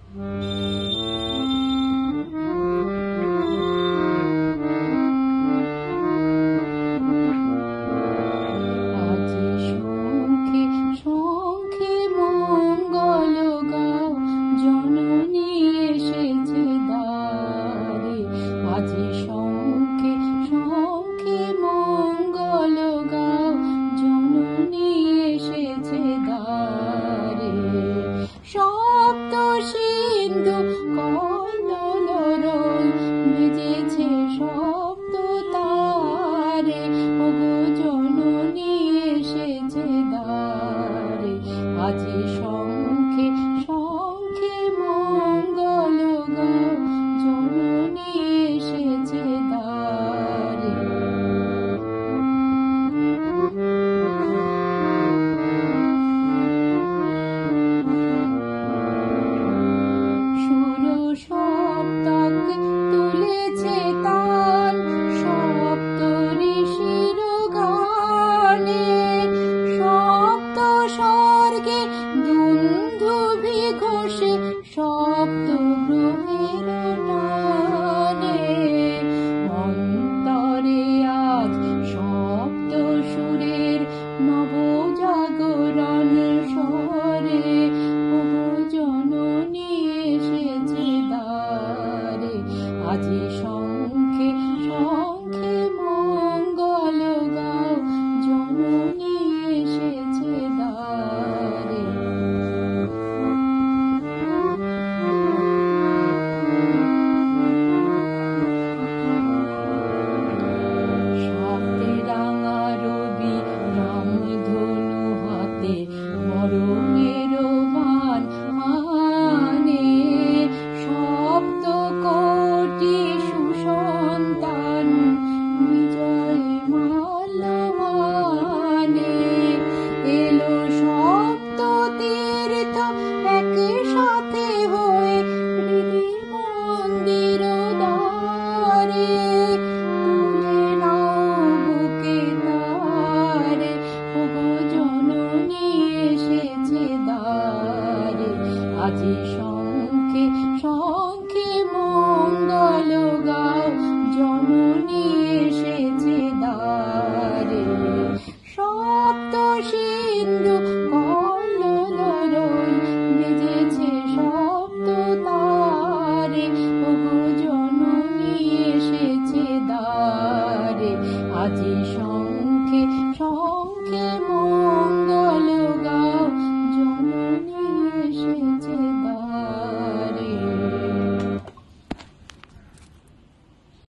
আজি শঙ্খে শঙ্খে মঙ্গল গাও, জননী এসেছে দ্বারে। সুর সপ্তক তুলেছে তাল, সপ্ত ঋষির গানে, সপ্ত স্বর্গে দুন্দুভি ঘোষে, সপ্ত গ্রহের টানে। অন্তরে আজ সপ্ত সুরের নবজাগরণ স্বরে, ওগো জননী এসেছে দ্বারে। আজি শঙ্খে শঙ্খে মঙ্গল গাও, জননী এসেছে দ্বারে। সাথে রাঙা রবি রামধনু হাতে, বরণের বাণ আনে, সপ্ত কোটি সুসন্তান বিজয় মাল্যবানে। এলো সপ্ত তীর্থ একসাথে হয়ে, হৃদি মন্দির দ্বারে, তুলে নাও বুকে তারে, ওগো জননী এসেছে দ্বারে। আজি শঙ্খে শঙ্খে